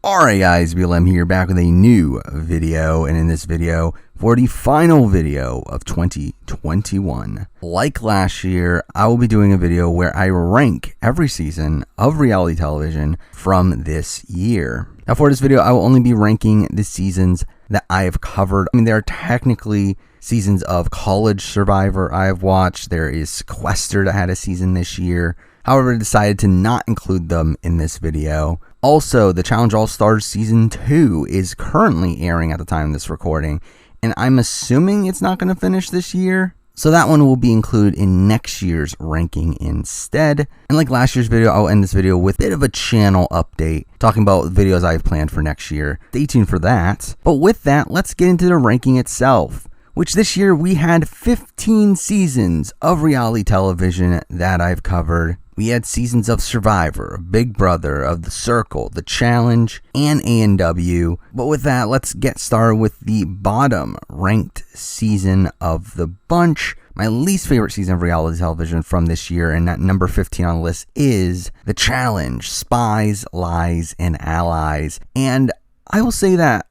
Alright guys, BLM here, back with a new video, and in this video, for the final video of 2021. Like last year, I will be doing a video where I rank every season of reality television from this year. Now for this video, I will only be ranking the seasons that I have covered. I mean, there are technically seasons of College Survivor I have watched. There is Sequester that had a season this year. However, I decided to not include them in this video. Also, the Challenge All-Stars Season 2 is currently airing at the time of this recording, and I'm assuming it's not going to finish this year, so that one will be included in next year's ranking instead. And like last year's video, I'll end this video with a bit of a channel update, talking about videos I have planned for next year. Stay tuned for that. But with that, let's get into the ranking itself, which this year we had 15 seasons of reality television that I've covered. We had seasons of Survivor, Big Brother, of The Circle, The Challenge, and A&W. But with that, let's get started with the bottom ranked season of the bunch. My least favorite season of reality television from this year, and at number 15 on the list, is The Challenge, Spies, Lies, and Allies. And I will say that,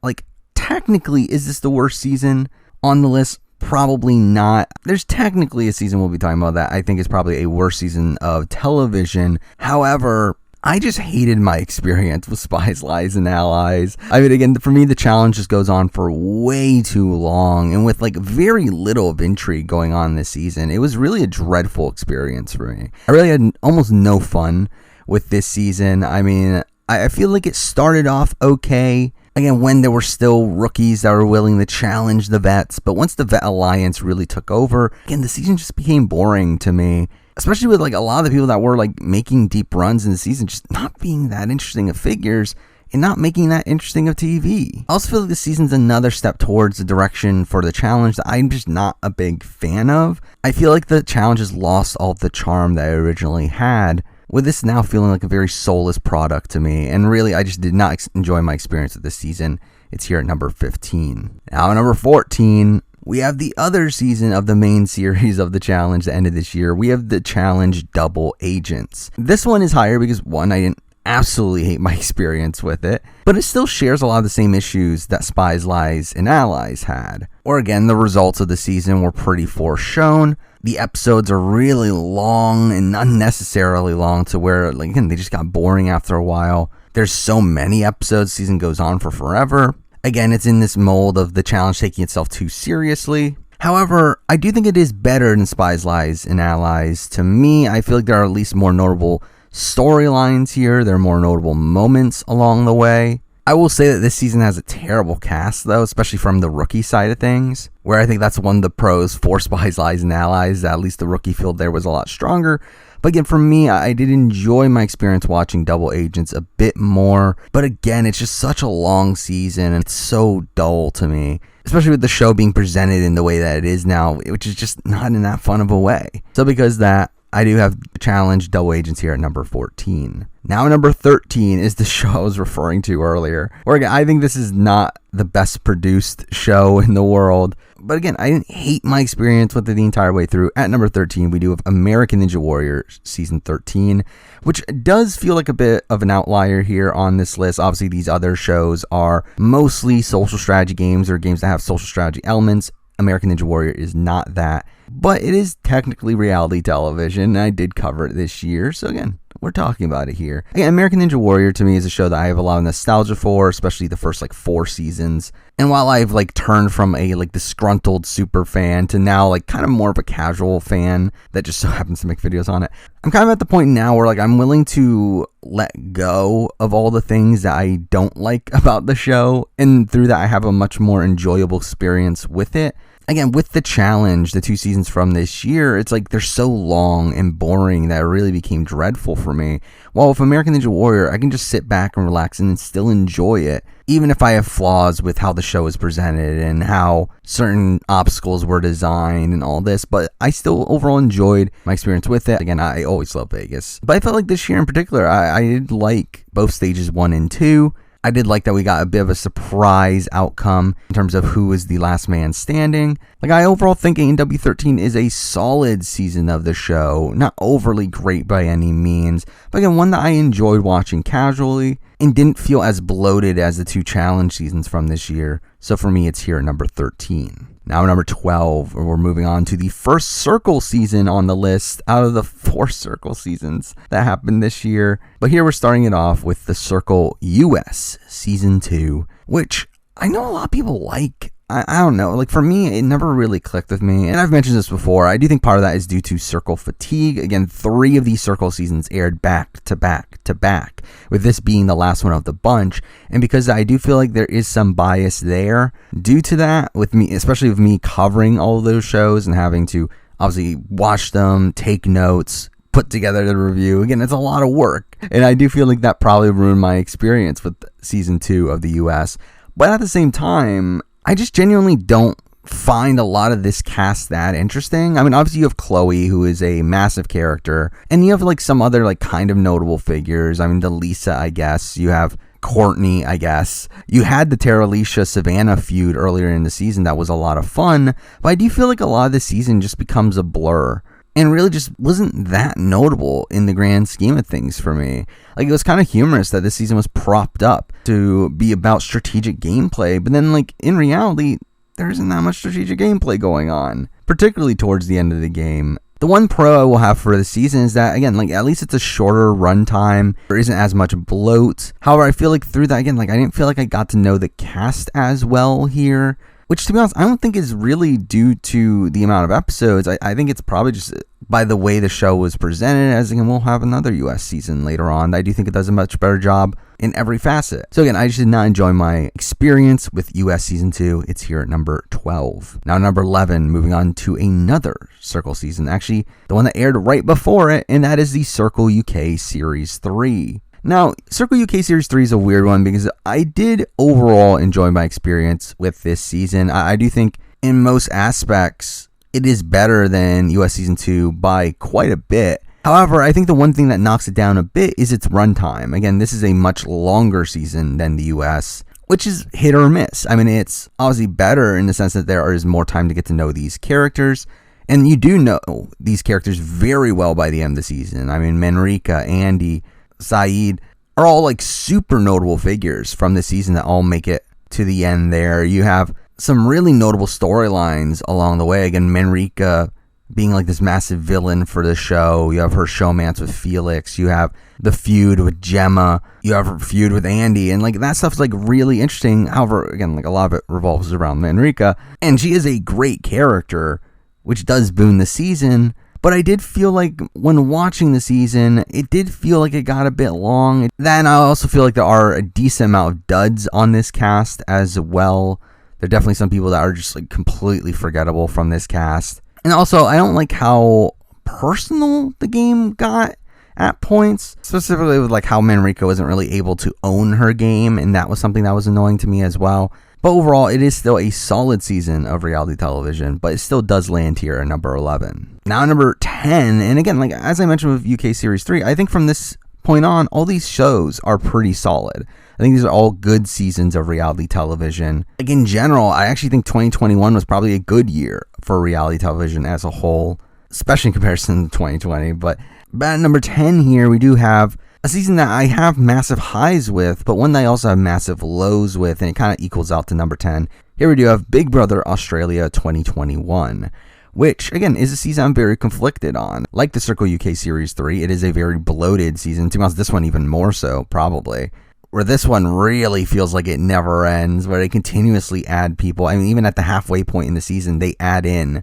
technically, is this the worst season on the list? Probably not. There's technically a season we'll be talking about that I think is probably a worse season of television. However, I just hated my experience with Spies, Lies, and Allies. I mean, again, for me, the challenge just goes on for way too long, and with very little of intrigue going on this season. It was really a dreadful experience for me. I really had almost no fun with this season. I mean, I feel like it started off okay. Again, when there were still rookies that were willing to challenge the vets. But once the vet alliance really took over, again, the season just became boring to me. Especially with a lot of the people that were making deep runs in the season just not being that interesting of figures and not making that interesting of TV. I also feel like the season's another step towards the direction for the challenge that I'm just not a big fan of. I feel like the challenge has lost all of the charm that it originally had, with this now feeling like a very soulless product to me, and really I just did not enjoy my experience with this season. It's here at number 15. Now at number 14, we have the other season of the main series of the challenge that ended this year. We have the Challenge Double Agents. This one is higher because, one, I didn't absolutely hate my experience with it, but it still shares a lot of the same issues that Spies, Lies, and Allies had. Or again, the results of the season were pretty foreshown. The episodes are really long and unnecessarily long to where, again, they just got boring after a while. There's so many episodes, the season goes on for forever. Again, it's in this mold of the challenge taking itself too seriously. However, I do think it is better than Spies, Lies, and Allies. To me, I feel like there are at least more notable storylines here. There are more notable moments along the way. I will say that this season has a terrible cast, though, especially from the rookie side of things, where I think that's one of the pros for Spies, Lies, and Allies, that at least the rookie field there was a lot stronger. But again, for me, I did enjoy my experience watching Double Agents a bit more. But again, it's just such a long season, and it's so dull to me, especially with the show being presented in the way that it is now, which is just not in that fun of a way. So because that, I do have Challenge Double Agents here at number 14. Now number 13 is the show I was referring to earlier, where again, I think this is not the best produced show in the world. But again, I didn't hate my experience with it the entire way through. At number 13, we do have American Ninja Warrior Season 13, which does feel like a bit of an outlier here on this list. Obviously, these other shows are mostly social strategy games or games that have social strategy elements. American Ninja Warrior is not that, but it is technically reality television, and I did cover it this year, so again, we're talking about it here. Again, American Ninja Warrior to me is a show that I have a lot of nostalgia for, especially the first 4 seasons. And while I've turned from a disgruntled super fan to now kind of more of a casual fan that just so happens to make videos on it, I'm kind of at the point now where I'm willing to let go of all the things that I don't like about the show, and through that I have a much more enjoyable experience with it. Again, with the challenge, the 2 seasons from this year, it's they're so long and boring that it really became dreadful for me. While with American Ninja Warrior, I can just sit back and relax and still enjoy it, even if I have flaws with how the show is presented and how certain obstacles were designed and all this, but I still overall enjoyed my experience with it. Again, I always love Vegas, but I felt like this year in particular, I did like both stages 1 and 2. I did like that we got a bit of a surprise outcome in terms of who is the last man standing. Like, I overall think AEW 13 is a solid season of the show. Not overly great by any means, but again, one that I enjoyed watching casually and didn't feel as bloated as the 2 challenge seasons from this year. So for me, it's here at number 13. Now number 12, we're moving on to the first Circle season on the list out of the 4 Circle seasons that happened this year. But here we're starting it off with the Circle US Season 2, which I know a lot of people like. I don't know, like for me, it never really clicked with me. And I've mentioned this before, I do think part of that is due to Circle fatigue. Again, 3 of these Circle seasons aired back to back to back, with this being the last one of the bunch. And because I do feel like there is some bias there due to that, with me, especially with me covering all of those shows and having to obviously watch them, take notes, put together the review. Again, it's a lot of work. And I do feel like that probably ruined my experience with Season 2 of the US. But at the same time, I just genuinely don't find a lot of this cast that interesting. I mean, obviously you have Chloe, who is a massive character, and you have like some other like kind of notable figures. I mean, the Lisa, I guess. You have Courtney, I guess. You had the Tara Alicia Savannah feud earlier in the season that was a lot of fun, but I do feel like a lot of the season just becomes a blur and really just wasn't that notable in the grand scheme of things for me. Like, it was kind of humorous that this season was propped up to be about strategic gameplay, but then, like, in reality, there isn't that much strategic gameplay going on, particularly towards the end of the game. The one pro I will have for the season is that, again, like, at least it's a shorter runtime. There isn't as much bloat. However, I feel like through that, again, like, I didn't feel like I got to know the cast as well here, which, to be honest, I don't think is really due to the amount of episodes. I think it's probably just by the way the show was presented, as again, we'll have another US season later on. I do think it does a much better job in every facet. So again, I just did not enjoy my experience with US Season 2. It's here at number 12. Now number 11, moving on to another Circle season. Actually, the one that aired right before it, and that is the Circle UK Series 3. Now, Circle UK Series 3 is a weird one because I did overall enjoy my experience with this season. I do think in most aspects, it is better than US Season 2 by quite a bit. However, I think the one thing that knocks it down a bit is its runtime. Again, this is a much longer season than the US, which is hit or miss. I mean, it's obviously better in the sense that there is more time to get to know these characters. And you do know these characters very well by the end of the season. I mean, Manrika, Andy, Saeed are all like super notable figures from the season that all make it to the end there. You have some really notable storylines along the way. Again, Manrika being like this massive villain for the show. You have her showmance with Felix. You have the feud with Gemma. You have her feud with Andy. And like that stuff's like really interesting. However, again, like a lot of it revolves around Manrika. And she is a great character, which does boon the season. But I did feel like when watching the season, it did feel like it got a bit long. Then I also feel like there are a decent amount of duds on this cast as well. There are definitely some people that are just like completely forgettable from this cast. And also, I don't like how personal the game got at points, specifically with like how Manrika wasn't really able to own her game, and that was something that was annoying to me as well. But overall, it is still a solid season of reality television, but it still does land here at number 11. Now number 10, and again, like as I mentioned with UK Series 3, I think from this point on, all these shows are pretty solid. I think these are all good seasons of reality television. Like in general, I actually think 2021 was probably a good year for reality television as a whole, especially in comparison to 2020. But at number 10 here, we do have a season that I have massive highs with, but one that I also have massive lows with, and it kind of equals out to number 10. Here we do have Big Brother Australia 2021, which, again, is a season I'm very conflicted on. Like the Circle UK Series 3, it is a very bloated season. To be honest, this one even more so, probably. Where this one really feels like it never ends, where they continuously add people. I mean, even at the halfway point in the season, they add in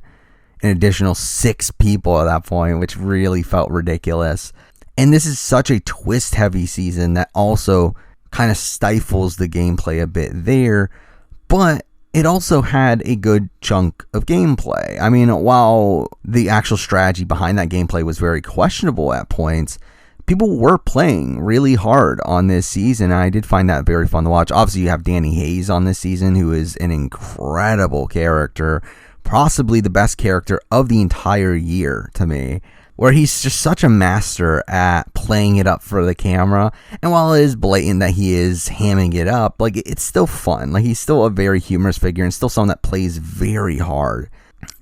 an additional 6 people at that point, which really felt ridiculous. And this is such a twist-heavy season that also kind of stifles the gameplay a bit there, but it also had a good chunk of gameplay. I mean, while the actual strategy behind that gameplay was very questionable at points, people were playing really hard on this season, and I did find that very fun to watch. Obviously, you have Danny Hayes on this season, who is an incredible character, possibly the best character of the entire year to me. where he's just such a master at playing it up for the camera. And while it is blatant that he is hamming it up, like, it's still fun. Like, he's still a very humorous figure and still someone that plays very hard.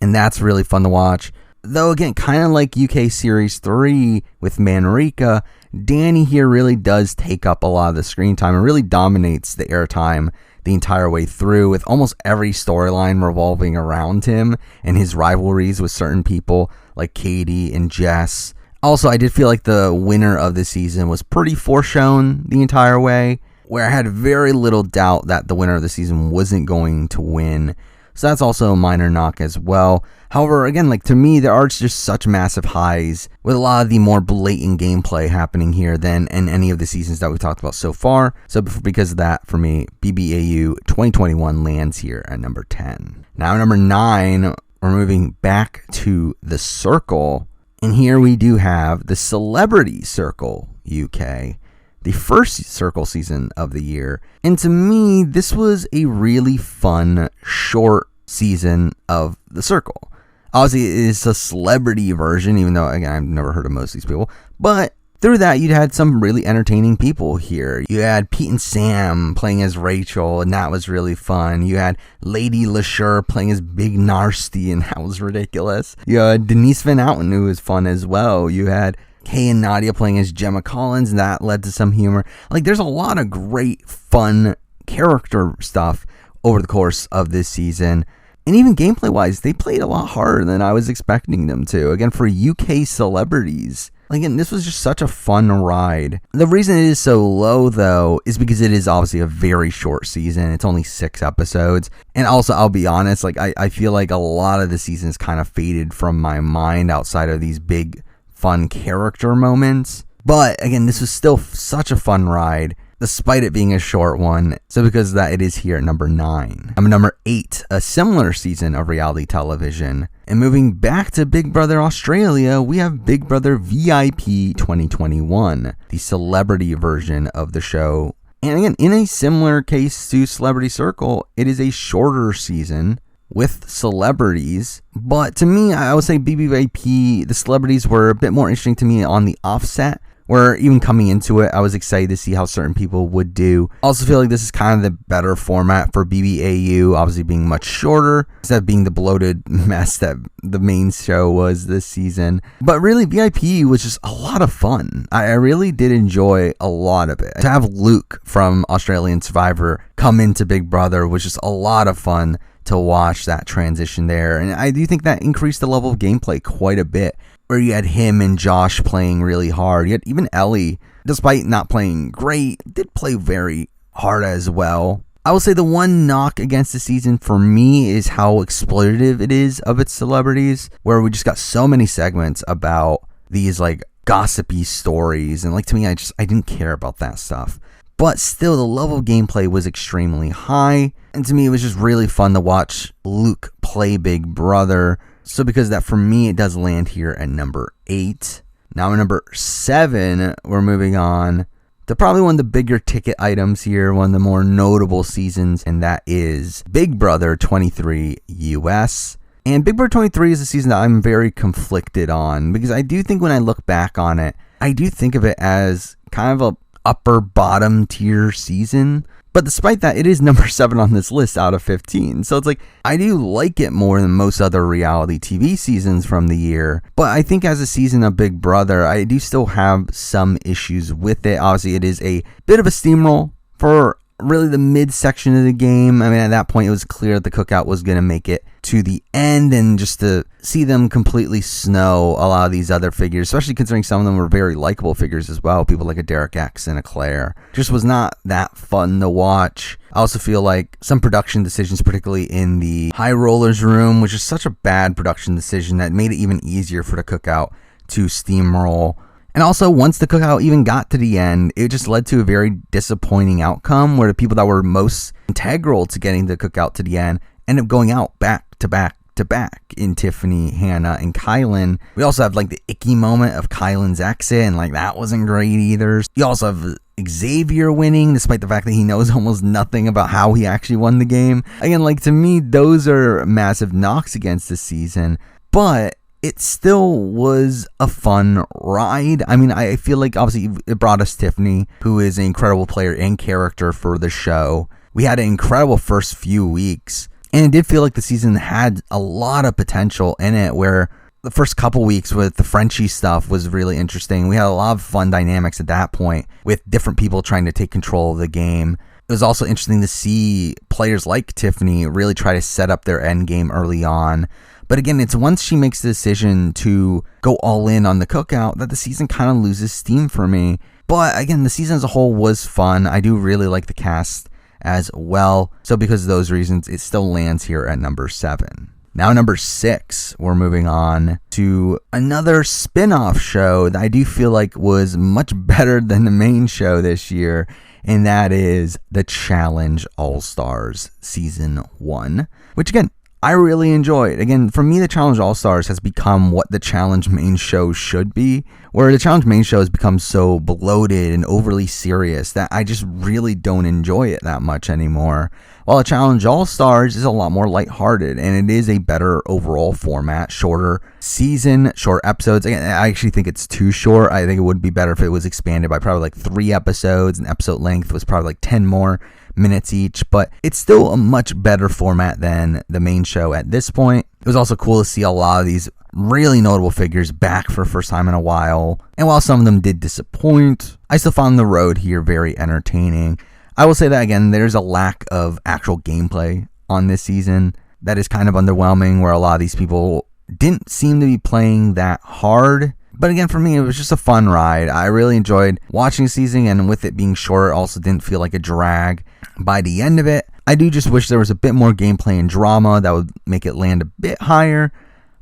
And that's really fun to watch. Though, again, kind of like UK Series 3 with Manrika, Danny here really does take up a lot of the screen time and really dominates the airtime the entire way through, with almost every storyline revolving around him and his rivalries with certain people like Katie and Jess. Also, I did feel like the winner of the season was pretty foreshown the entire way, where I had very little doubt that the winner of the season wasn't going to win. So that's also a minor knock as well. However, again, like, to me, there are just such massive highs with a lot of the more blatant gameplay happening here than in any of the seasons that we've talked about so far. So because of that, for me, BBAU 2021 lands here at number 10. Now, number 9, we're moving back to the Circle. And here we do have the Celebrity Circle UK, the first Circle season of the year. And to me, this was a really fun, short season of the Circle. Obviously, it is a celebrity version, even though, again, I've never heard of most of these people. But through that, you had some really entertaining people here. You had Pete and Sam playing as Rachel, and that was really fun. You had Lady LeSure playing as Big Narsty, and that was ridiculous. You had Denise Van Outen, who was fun as well. You had Kay and Nadia playing as Gemma Collins, and that led to some humor. Like, there's a lot of great, fun character stuff over the course of this season. And even gameplay-wise, they played a lot harder than I was expecting them to. Again, for UK celebrities. Again, this was just such a fun ride. The reason it is so low, though, is because it is obviously a very short season. It's only 6 episodes. And also, I'll be honest, like, I feel like a lot of the seasons kind of faded from my mind outside of these big, fun character moments. But, again, this was still such a fun ride, despite it being a short one. So because of that, it is here at number 9. I'm number 8, a similar season of reality television. And moving back to Big Brother Australia, we have Big Brother VIP 2021, the celebrity version of the show. And again, in a similar case to Celebrity Circle, it is a shorter season with celebrities. But to me, I would say BBVIP, the celebrities were a bit more interesting to me on the offset, where even coming into it, I was excited to see how certain people would do. I also feel like this is kind of the better format for BBAU, obviously being much shorter, instead of being the bloated mess that the main show was this season. But really, VIP was just a lot of fun. I really did enjoy a lot of it. To have Luke from Australian Survivor come into Big Brother was just a lot of fun to watch that transition there. And I do think that increased the level of gameplay quite a bit, where you had him and Josh playing really hard. You had even Ellie, despite not playing great, did play very hard as well. I will say the one knock against the season for me is how exploitative it is of its celebrities, where we just got so many segments about these like gossipy stories. And like, to me, I didn't care about that stuff. But still, the level of gameplay was extremely high. And to me, it was just really fun to watch Luke play Big Brother. So because of that, for me, it does land here at number 8. Now at number 7, we're moving on to probably one of the bigger ticket items here, one of the more notable seasons, and that is Big Brother 23 US. And Big Brother 23 is a season that I'm very conflicted on, because I do think when I look back on it, I do think of it as kind of a upper bottom tier season. But despite that, it is number 7 on this list out of 15. So it's like, I do like it more than most other reality TV seasons from the year. But I think as a season of Big Brother, I do still have some issues with it. Obviously, it is a bit of a steamroll for really the midsection of the game. I mean, at that point, it was clear that the cookout was going to make it to the end, and just to see them completely snow a lot of these other figures, especially considering some of them were very likable figures as well, people like a Derek X and a Claire, just was not that fun to watch. I also feel like some production decisions, particularly in the High Rollers room, which is such a bad production decision that made it even easier for the cookout to steamroll. And also, once the cookout even got to the end, it just led to a very disappointing outcome, where the people that were most integral to getting the cookout to the end ended up going out back to back to back in Tiffany, Hannah, and Kylan. We also have like the icky moment of Kylan's exit, and like that wasn't great either. You also have Xavier winning, despite the fact that he knows almost nothing about how he actually won the game. Again, like, to me, those are massive knocks against this season. But it still was a fun ride. I mean, I feel like obviously it brought us Tiffany, who is an incredible player and character for the show. We had an incredible first few weeks, and it did feel like the season had a lot of potential in it, where the first couple weeks with the Frenchie stuff was really interesting. We had a lot of fun dynamics at that point with different people trying to take control of the game. It was also interesting to see players like Tiffany really try to set up their end game early on. But again, it's once she makes the decision to go all in on the cookout that the season kind of loses steam for me. But again, the season as a whole was fun. I do really like the cast as well. So because of those reasons, it still lands here at number 7. Now number 6, we're moving on to another spin-off show that I do feel like was much better than the main show this year, and that is The Challenge All-Stars Season 1, which again, I really enjoyed. Again, for me, The Challenge All-Stars has become what the Challenge main show should be, where the Challenge main show has become so bloated and overly serious that I just really don't enjoy it that much anymore. While The Challenge All-Stars is a lot more lighthearted, and it is a better overall format, shorter season, short episodes. Again, I actually think it's too short. I think it would be better if it was expanded by probably like 3 episodes, and episode length was probably like 10 more minutes each, but it's still a much better format than the main show at this point. It was also cool to see a lot of these really notable figures back for the first time in a while, and while some of them did disappoint, I still found the road here very entertaining. I will say that again, there's a lack of actual gameplay on this season that is kind of underwhelming, where a lot of these people didn't seem to be playing that hard. But again, for me, it was just a fun ride. I really enjoyed watching the season, and with it being short, it also didn't feel like a drag by the end of it. I do just wish there was a bit more gameplay and drama that would make it land a bit higher.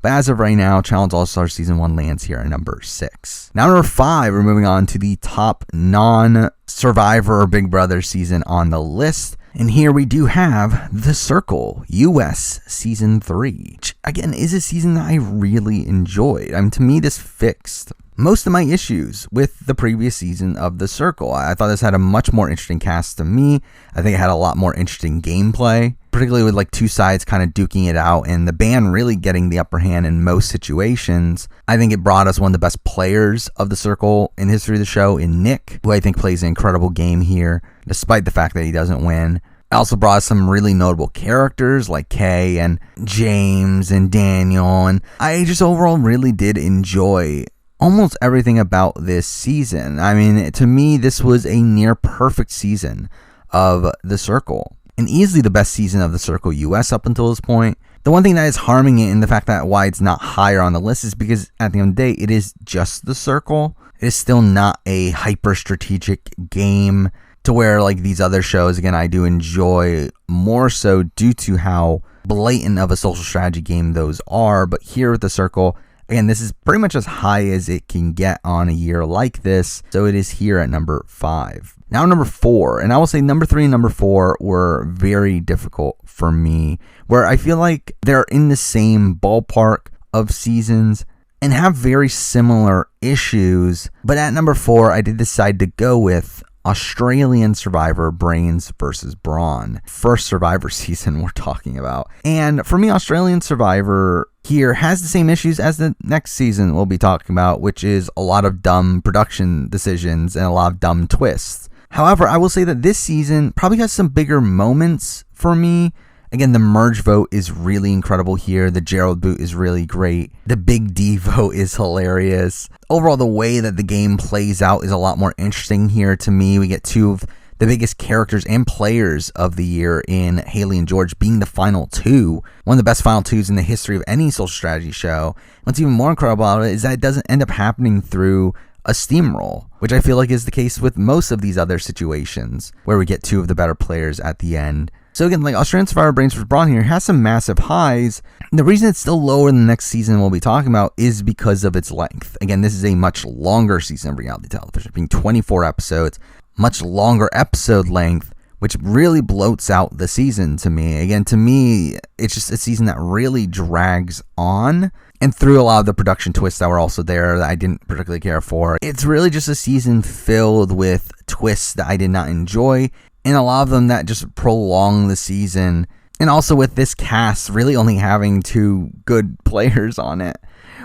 But as of right now, Challenge All-Stars Season 1 lands here at number 6. Now number 5, we're moving on to the top non-Survivor or Big Brother season on the list. And here we do have The Circle US Season 3, which again is a season that I really enjoyed. I mean, to me, this fixed most of my issues with the previous season of The Circle. I thought this had a much more interesting cast to me. I think it had a lot more interesting gameplay, particularly with like two sides kind of duking it out and the band really getting the upper hand in most situations. I think it brought us one of the best players of The Circle in history of the show in Nick, who I think plays an incredible game here, despite the fact that he doesn't win. It also brought us some really notable characters like Kay and James and Daniel, and I just overall really did enjoy almost everything about this season. I mean, to me, this was a near perfect season of The Circle, and easily the best season of The Circle US up until this point. The one thing that is harming it, and the fact that why it's not higher on the list, is because at the end of the day, it is just The Circle. It is still not a hyper strategic game to where like these other shows, again, I do enjoy more so due to how blatant of a social strategy game those are. But here with The Circle, again, this is pretty much as high as it can get on a year like this. So it is here at number 5. Now number 4, and I will say number 3 and number 4 were very difficult for me, where I feel like they're in the same ballpark of seasons and have very similar issues. But at number 4, I did decide to go with Australian Survivor Brains versus Brawn. First Survivor season we're talking about. And for me, Australian Survivor here has the same issues as the next season we'll be talking about, which is a lot of dumb production decisions and a lot of dumb twists. However, I will say that this season probably has some bigger moments for me. Again, the merge vote is really incredible here. The Gerald boot is really great. The Big D vote is hilarious. Overall, the way that the game plays out is a lot more interesting here to me. We get two of the biggest characters and players of the year in Haley and George being the final two. One of the best final twos in the history of any social strategy show. What's even more incredible about it is that it doesn't end up happening through a steamroll, which I feel like is the case with most of these other situations where we get two of the better players at the end. So again, like Australian Survivor Brains vs. Brawn here has some massive highs. The reason it's still lower than the next season we'll be talking about is because of its length. Again, this is a much longer season of reality television, being 24 episodes, much longer episode length, which really bloats out the season to me. Again, to me, it's just a season that really drags on. And through a lot of the production twists that were also there that I didn't particularly care for, it's really just a season filled with twists that I did not enjoy, and a lot of them that just prolong the season. And also with this cast really only having two good players on it,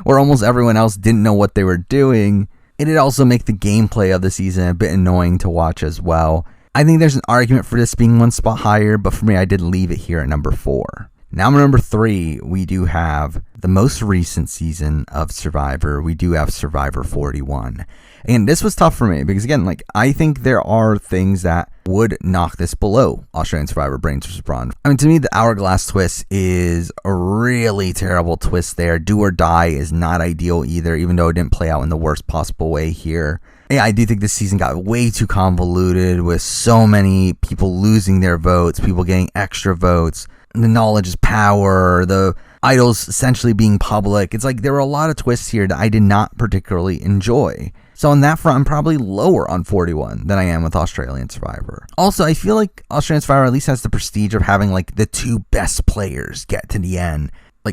where almost everyone else didn't know what they were doing. It'd also make the gameplay of the season a bit annoying to watch as well. I think there's an argument for this being one spot higher, but for me, I did leave it here at number 4. Now, number 3, we do have the most recent season of Survivor. We do have Survivor 41. And this was tough for me because, again, I think there are things that would knock this below Australian Survivor Brains vs. Brawn. I mean, to me, the Hourglass twist is a really terrible twist there. Do or Die is not ideal either, even though it didn't play out in the worst possible way here. Yeah, I do think this season got way too convoluted with so many people losing their votes, people getting extra votes. The knowledge is power, the idols essentially being public. It's there were a lot of twists here that I did not particularly enjoy. So on that front, I'm probably lower on 41 than I am with Australian Survivor. Also, I feel like Australian Survivor at least has the prestige of having the 2 best players get to the end.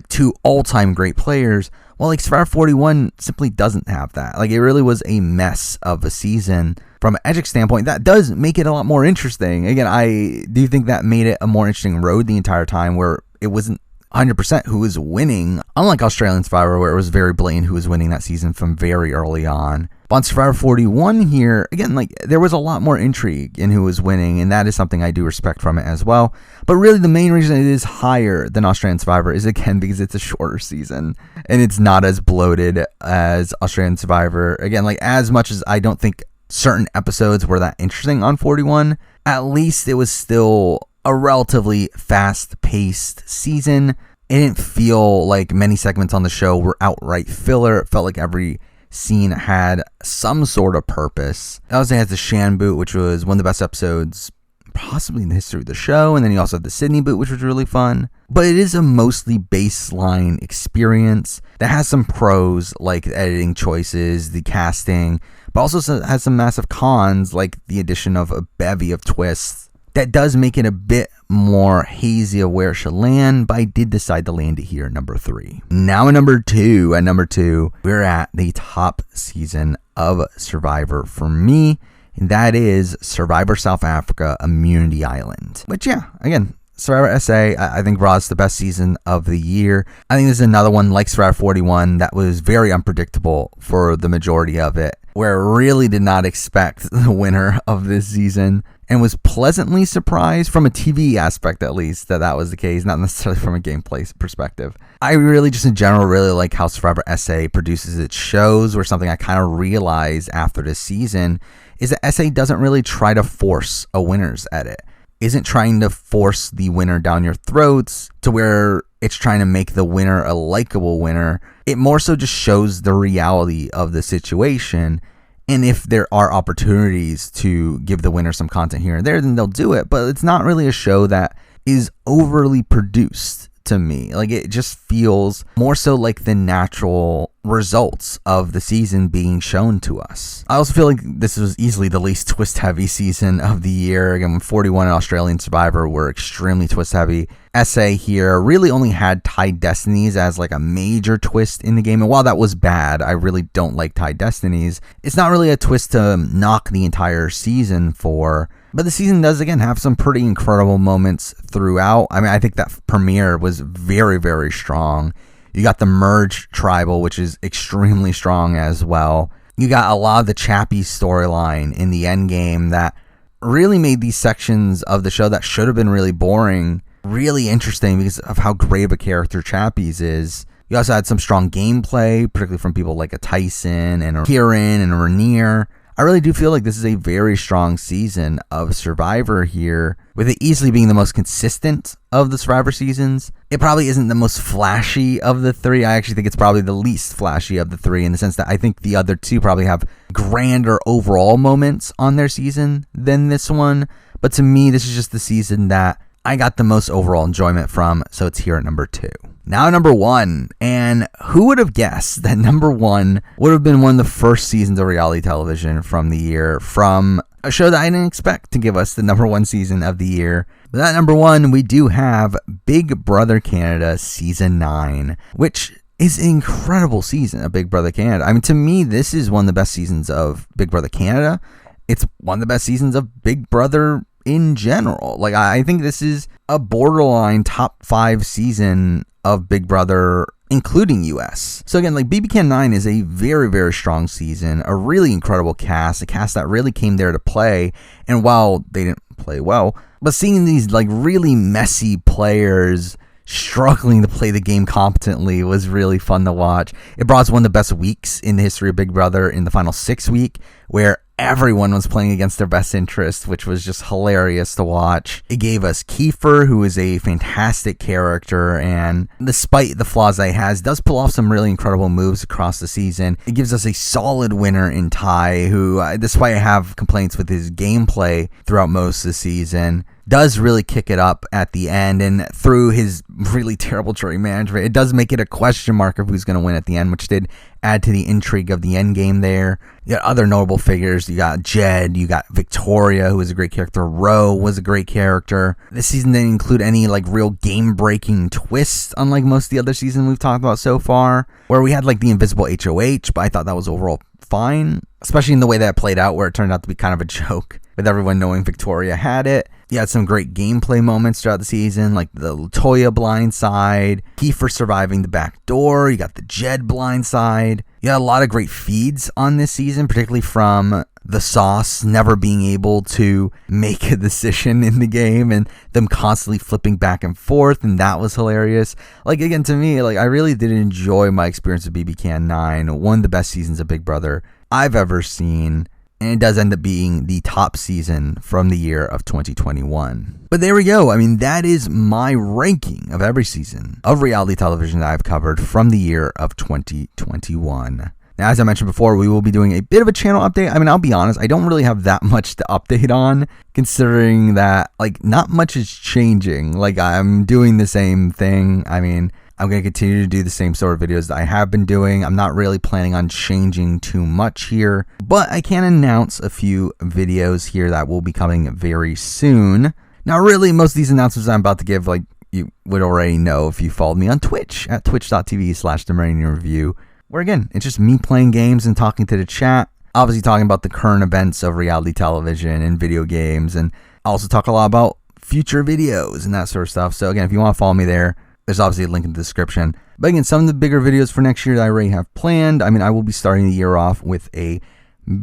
2 all-time great players. Well, Survivor 41 simply doesn't have that. It really was a mess of a season. From an Edgic standpoint, that does make it a lot more interesting. Again, I do think that made it a more interesting road the entire time where it wasn't 100% who was winning. Unlike Australian Survivor, where it was very blatant who was winning that season from very early on. But on Survivor 41 here, again, there was a lot more intrigue in who was winning, and that is something I do respect from it as well. But really, the main reason it is higher than Australian Survivor is, again, because it's a shorter season, and it's not as bloated as Australian Survivor. Again, as much as I don't think certain episodes were that interesting on 41, at least it was still a relatively fast-paced season. It didn't feel like many segments on the show were outright filler. It felt like every scene had some sort of purpose. It also has the Shan boot, which was one of the best episodes possibly in the history of the show, and then you also have the Sydney boot, which was really fun. But it is a mostly baseline experience that has some pros, like the editing choices, the casting, but also has some massive cons, like the addition of a bevy of twists that does make it a bit more hazy of where it should land, but I did decide to land it here at number 3. Now at number 2, we're at the top season of Survivor for me, and that is Survivor South Africa Immunity Island. Which, yeah, again, Survivor SA, I think brought us the best season of the year. I think this is another one like Survivor 41 that was very unpredictable for the majority of it, where I really did not expect the winner of this season and was pleasantly surprised from a TV aspect, at least, that was the case, not necessarily from a gameplay perspective. I really just in general really like how Survivor SA produces its shows, where something I kind of realized after this season is that SA doesn't really try to force a winner's edit. Isn't trying to force the winner down your throats to where it's trying to make the winner a likable winner. It more so just shows the reality of the situation. And if there are opportunities to give the winner some content here and there, then they'll do it. But it's not really a show that is overly produced to me. It just feels more so like the natural results of the season being shown to us. I also feel like this was easily the least twist heavy season of the year. Again, 41 and Australian Survivor were extremely twist heavy. SA here really only had Tied Destinies as a major twist in the game. And while that was bad, I really don't like Tied Destinies. It's not really a twist to knock the entire season for. But the season does, again, have some pretty incredible moments throughout. I mean, I think that premiere was very, very strong. You got the Merge Tribal, which is extremely strong as well. You got a lot of the Chappie storyline in the end game that really made these sections of the show that should have been really boring really interesting because of how great of a character Chappie's is. You also had some strong gameplay, particularly from people like a Tyson and a Kieran and a Rainier. I really do feel like this is a very strong season of Survivor here, with it easily being the most consistent of the Survivor seasons. It probably isn't the most flashy of the 3. I actually think it's probably the least flashy of the 3 in the sense that I think the other 2 probably have grander overall moments on their season than this one. But to me, this is just the season that I got the most overall enjoyment from, so it's here at number 2. Now number 1, and who would have guessed that number 1 would have been one of the first seasons of reality television from the year, from a show that I didn't expect to give us the number 1 season of the year. But at number 1, we do have Big Brother Canada Season 9, which is an incredible season of Big Brother Canada. I mean, to me, this is one of the best seasons of Big Brother Canada. It's one of the best seasons of Big Brother in general. I think this is a borderline top 5 season of Big Brother, including US. So again, like BB Can 9 is a very, very strong season, a really incredible cast, a cast that really came there to play. And while they didn't play well, but seeing these like really messy players struggling to play the game competently was really fun to watch. It brought us one of the best weeks in the history of Big Brother in the final 6 week, where everyone was playing against their best interest, which was just hilarious to watch. It gave us Kiefer, who is a fantastic character, and despite the flaws that he has, does pull off some really incredible moves across the season. It gives us a solid winner in Ty, who, despite I have complaints with his gameplay throughout most of the season, does really kick it up at the end, and through his really terrible jury management, it does make it a question mark of who's going to win at the end, which did add to the intrigue of the end game there. You got other notable figures. You got Jed, you got Victoria, who is a great character. Ro was a great character. This season didn't include any like real game-breaking twists, unlike most of the other seasons we've talked about so far, where we had like the invisible HOH, but I thought that was overall fine, especially in the way that it played out, where it turned out to be kind of a joke, with everyone knowing Victoria had it. You had some great gameplay moments throughout the season, like the Latoya blindside, Kiefer surviving the back door. You got the Jed blindside. You had a lot of great feeds on this season, particularly from the Sauce never being able to make a decision in the game and them constantly flipping back and forth, and that was hilarious. Like, again, to me, like I really did enjoy my experience with BB Can 9, one of the best seasons of Big Brother I've ever seen. And it does end up being the top season from the year of 2021. But there we go. I mean, that is my ranking of every season of reality television that I've covered from the year of 2021. Now, as I mentioned before, we will be doing a bit of a channel update. I mean, I'll be honest, I don't really have that much to update on, considering that, like, not much is changing. Like, I'm doing the same thing. I mean, I'm going to continue to do the same sort of videos that I have been doing. I'm not really planning on changing too much here, but I can announce a few videos here that will be coming very soon. Now, really, most of these announcements I'm about to give, like, you would already know if you followed me on Twitch at twitch.tv/TheMeranianReview, where, again, it's just me playing games and talking to the chat, obviously talking about the current events of reality television and video games, and I also talk a lot about future videos and that sort of stuff. So, again, if you want to follow me there, there's obviously a link in the description. But again, some of the bigger videos for next year that I already have planned. I mean, I will be starting the year off with a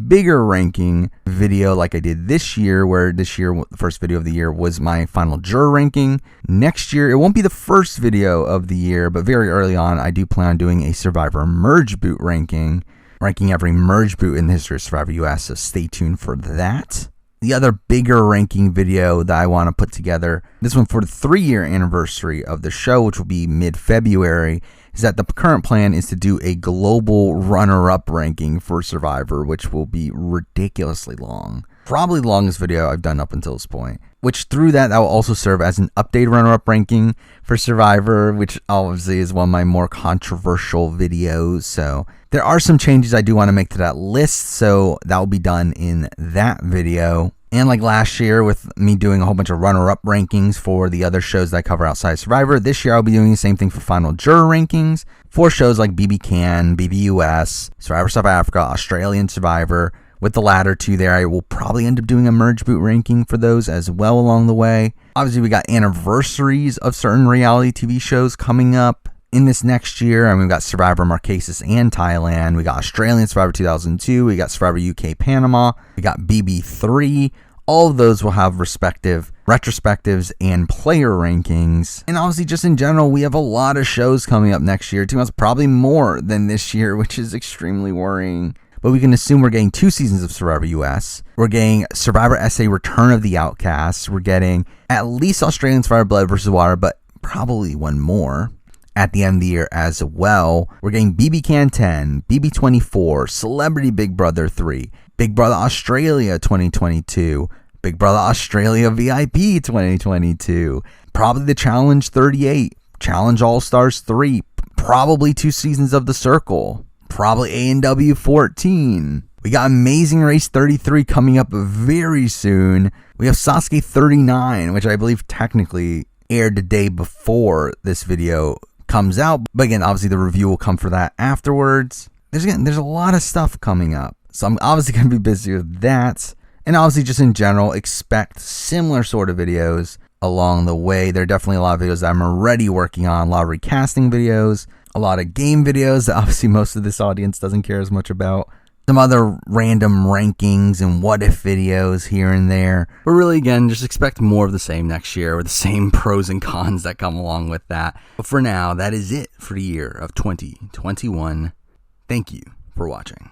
bigger ranking video like I did this year, where this year, the first video of the year was my final juror ranking. Next year, it won't be the first video of the year, but very early on, I do plan on doing a Survivor Merge Boot ranking every Merge Boot in the history of Survivor US, so stay tuned for that. The other bigger ranking video that I want to put together, this one for the 3-year anniversary of the show, which will be mid-February, is that the current plan is to do a global runner-up ranking for Survivor, which will be ridiculously long. Probably the longest video I've done up until this point. Which through that will also serve as an updated runner-up ranking for Survivor, which obviously is one of my more controversial videos. So there are some changes I do want to make to that list, so that will be done in that video. And like last year with me doing a whole bunch of runner-up rankings for the other shows that I cover outside Survivor, this year I'll be doing the same thing for final juror rankings for shows like BB Can, BBUS, Survivor South Africa, Australian Survivor. With the latter two there, I will probably end up doing a Merge Boot ranking for those as well along the way. Obviously, we got anniversaries of certain reality TV shows coming up in this next year. I mean, we've got Survivor Marquesas and Thailand. We got Australian Survivor 2002. We got Survivor UK Panama. We got BB3. All of those will have respective retrospectives and player rankings. And obviously, just in general, we have a lot of shows coming up next year. 2 months, probably more than this year, which is extremely worrying. But we can assume we're getting 2 seasons of Survivor US. We're getting Survivor SA Return of the Outcasts. We're getting at least Australian Survivor Blood vs. Water, but probably one more at the end of the year as well. We're getting BB Can 10, BB 24, Celebrity Big Brother 3, Big Brother Australia 2022, Big Brother Australia VIP 2022, probably the Challenge 38, Challenge All-Stars 3, probably 2 seasons of The Circle, probably A&W 14. We got Amazing Race 33 coming up very soon. We have Sasuke 39, which I believe technically aired the day before this video comes out. But again, obviously the review will come for that afterwards. There's a lot of stuff coming up. So I'm obviously going to be busy with that. And obviously just in general, expect similar sort of videos along the way. There are definitely a lot of videos that I'm already working on, a lot of recasting videos, a lot of game videos that obviously most of this audience doesn't care as much about. Some other random rankings and what if videos here and there. But really, again, just expect more of the same next year with the same pros and cons that come along with that. But for now, that is it for the year of 2021. Thank you for watching.